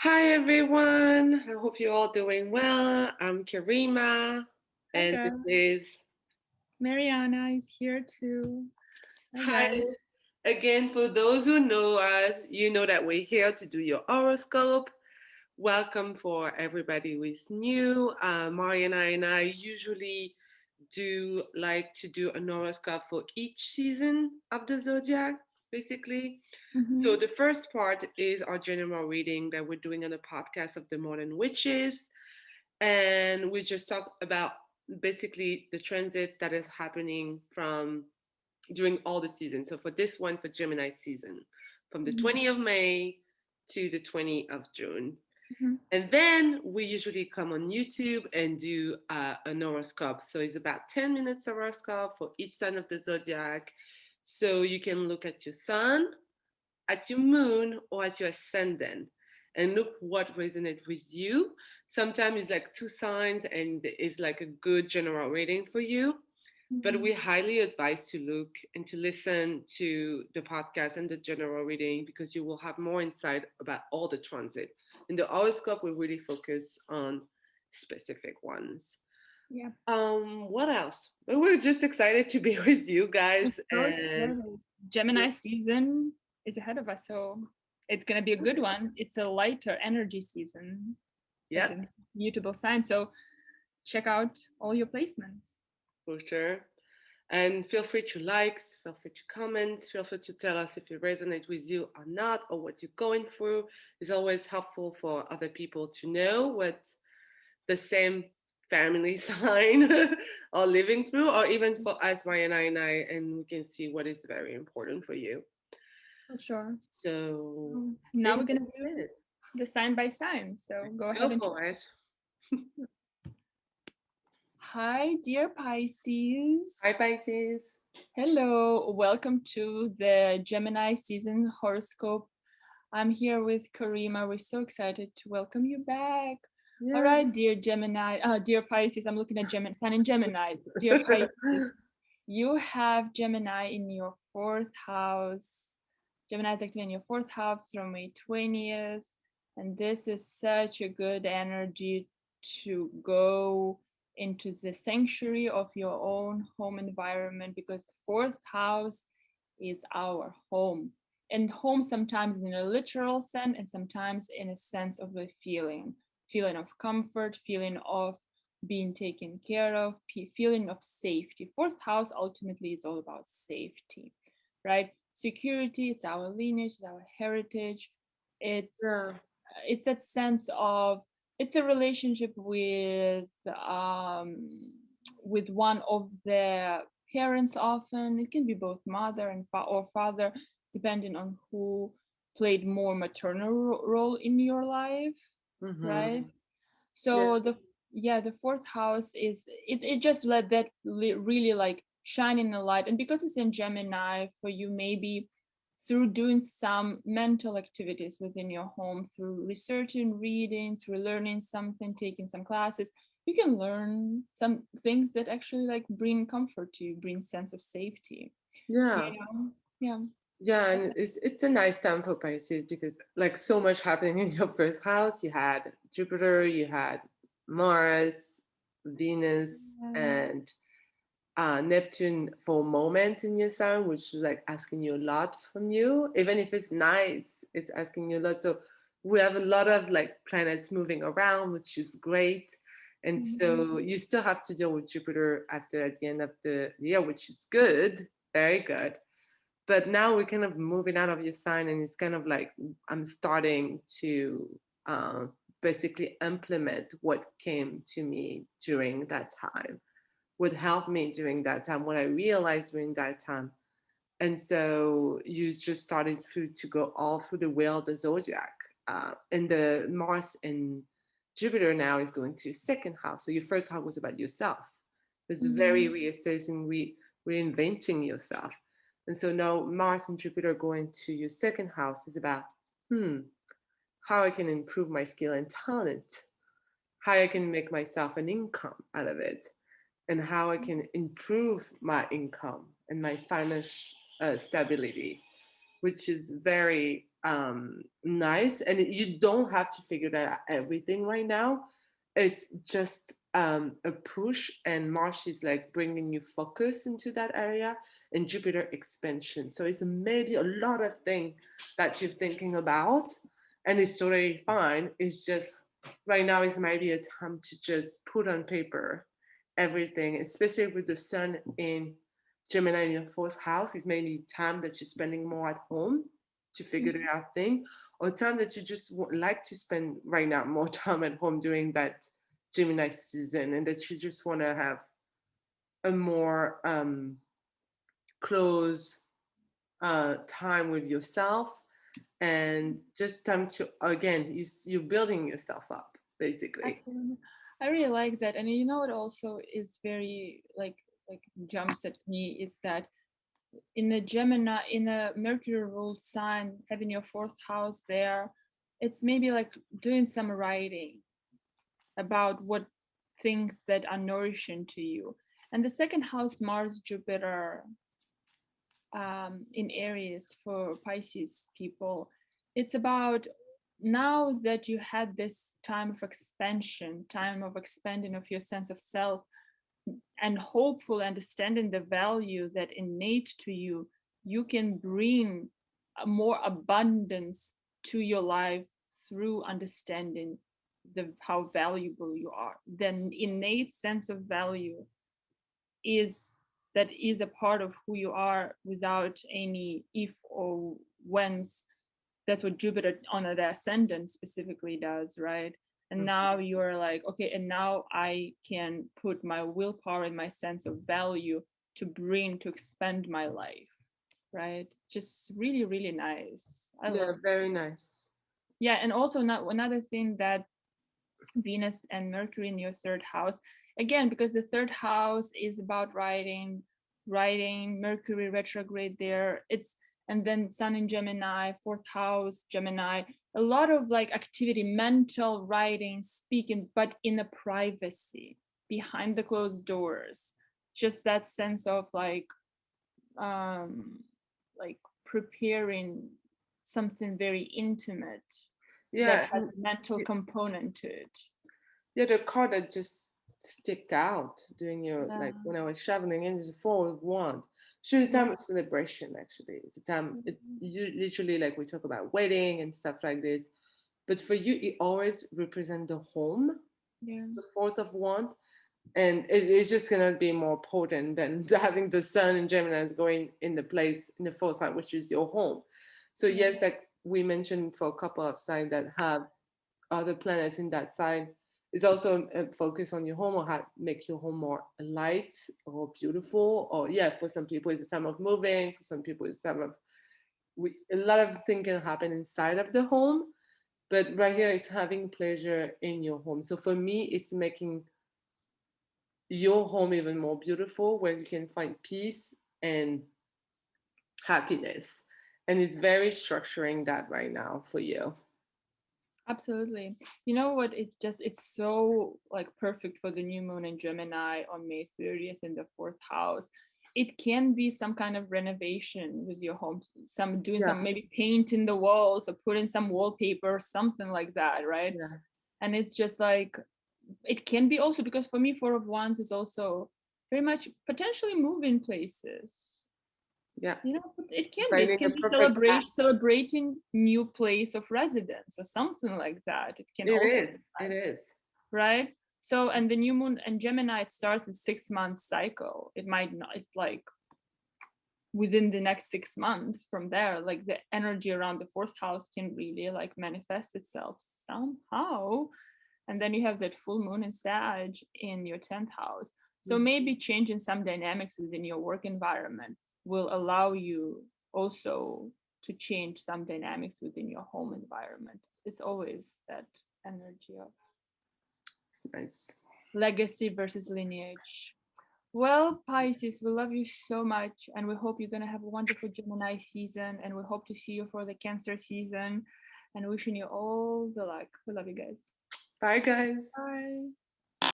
Hi everyone. I hope you're all doing well. I'm Karima, Hi and this guys, is Mariana is here too. Hi hi guys. again. For those who know us, you know that we're here to do your horoscope. Welcome for everybody who is new. Mariana and I usually do like to do an horoscope for each season of the zodiac, basically. So Mm-hmm. the first part is our general reading that we're doing on the podcast of the Modern Witches. And we just talk about basically the transit that is happening from during all the seasons. So for this one, for Gemini season, from the Mm-hmm. 20th of May to the 20th of June. Mm-hmm. And then we usually come on YouTube and do an horoscope. So it's about 10 minutes horoscope for each sign of the zodiac. So you can look at your sun, at your moon, or at your ascendant and look what resonates with you. Sometimes it's like two signs and it's like a good general reading for you. But Mm-hmm. we highly advise to look and to listen to the podcast and the general reading because you will have more insight about all the transit. In the horoscope, we really focus on specific ones. Yeah, What else? We're just excited to be with you I'm guys so and excited. Gemini season is ahead of us, so it's gonna be a good one. It's a lighter energy season as yep, a mutable sign. So check out all your placements. for sure. And feel free to likes, feel free to comments, feel free to tell us if it resonates with you or not, or what you're going through. It's always helpful for other people to know what the same family sign are living through, or even for us, Mariana and I, and we can see what is very important for you. For sure. So I Now we're think gonna that's do it. the sign by sign. So go Go ahead and for it. hi, dear Hi, Pisces. Pisces. Hello, welcome to the Gemini season horoscope. I'm here with Karima. We're so excited to welcome you back. All Yeah. right, dear Gemini, dear Pisces, I'm looking at Gemini, Sun in Gemini. Dear Pisces, you have Gemini in your fourth house. Gemini is active in your fourth house from May 20th. And this is such a good energy to go into the sanctuary of your own home environment because the fourth house is our home. And home sometimes in a literal sense and sometimes in a sense of a feeling of comfort, feeling of being taken care of, feeling of safety. Fourth house ultimately is all about safety, right? Security, it's our lineage, it's our heritage. It's Yeah. it's that sense of it's the relationship with one of the parents. Often it can be both mother and or father, depending on who played more maternal role in your life, right? Mm-hmm. Yeah. So the yeah, the fourth house is it just let that really like shine in the light. And because it's in Gemini for you, maybe through doing some mental activities within your home, through researching, reading, through learning something, taking some classes, you can learn some things that actually like bring comfort to you, bring sense of safety, Yeah. you know. Yeah. Yeah, and it's a nice time for Pisces because like so much happening in your first house. You had Jupiter, you had Mars, Venus, and Neptune for a moment in your sign, which is like asking you a lot from you. Even if it's nice, it's asking you a lot. So we have a lot of like planets moving around, which is great. And Mhm. so you still have to deal with Jupiter after at the end of the year, which is good, very good. But now we're kind of moving out of your sign, and it's kind of like I'm starting to uh, basically implement what came to me during that time, would help me during that time, what I realized during that time. And so you just started to go all through the wheel of the zodiac. And the Mars and Jupiter now is going to your second house. So your first house was about yourself. It's very Mhm. reassessing, reinventing yourself. And so now Mars and Jupiter going to your second house is about, hmm, how I can improve my skill and talent, how I can make myself an income out of it, and how I can improve my income and my financial stability, which is very nice, and you don't have to figure that out everything right now. It's just a push, and Mars is like bringing you focus into that area, and Jupiter expansion. So it's maybe a lot of things that you're thinking about, and it's totally fine. It's just right now is maybe a time to just put on paper everything, especially with the sun in Gemini in your fourth house. Is maybe time that you're spending more at home to figure it out thing, or time that you just like to spend right now more time at home during that Gemini season, and that you just want to have a more close time with yourself, and just time to again you're building yourself up basically. Absolutely. I really like that. And you know what also is very like jumps at me is that in a Gemini, in a Mercury ruled sign, having your fourth house there, it's maybe like doing some writing about what things that are nourishing to you. And the second house, Mars, Jupiter, in Aries for Pisces people, it's about now that you had this time of expansion, time of expanding of your sense of self, and hopeful understanding the value that innate to you, you can bring more abundance to your life through understanding how valuable you are. Then innate sense of value is that is a part of who you are without any if or whens. That's what Jupiter on the ascendant specifically does, right? And now you're like, okay, and now I can put my willpower and my sense of value to expand my life, right? Just really, really nice. I Yeah, love very this. nice. Yeah, and also another thing that Venus and Mercury in your third house, again, because the third house is about writing, Mercury retrograde there. And then Sun in Gemini, fourth house, Gemini, a lot of like activity, mental writing, speaking, but in a privacy, behind the closed doors. Just that sense of like preparing something very intimate Yeah, that has a mental component to it. yeah, the card that just sticked out during your Yeah. like when I was traveling in is a four of wand. So it's a time of celebration actually. It's a time you literally like we talk about wedding and stuff like this. But for you it always represents the home, Yeah. the fourth of wand. And it's just gonna be more potent than having the sun in Gemini is going in the place in the fourth sign, which is your home. So yes, like we mentioned for a couple of signs that have other planets in that sign, is also a focus on your home or how make your home more light or beautiful. Or yeah, for some people it's a time of moving. For some people it's a time of a lot of things can happen inside of the home. But right here is having pleasure in your home. So for me, it's making your home even more beautiful, where you can find peace and happiness. And it's very structuring that right now for you. Absolutely. You know what? It's so like perfect for the new moon in Gemini on May 30th in the fourth house. It can be some kind of renovation with your home, some doing Yeah. some maybe painting the walls or putting some wallpaper, something like that, right? Yeah. And it's just like it can be also because for me, Four of Wands is also very much potentially moving places. Yeah. You know, it can be. It Finding can the be perfect match. celebrating new place of residence or something like that. It can It also is. be It like, is. right. So, and the new moon and Gemini, it starts a 6 month cycle. It might not like within the next 6 months from there, like the energy around the fourth house can really like manifest itself somehow. And then you have that full moon in Sag in your 10th house. So maybe changing some dynamics within your work environment will allow you also to change some dynamics within your home environment. It's always that energy of It's nice. legacy versus lineage. Well, Pisces, we love you so much, and we hope you're going to have a wonderful Gemini season, and we hope to see you for the Cancer season, and wishing you all the luck. We love you guys. Bye, guys. Bye.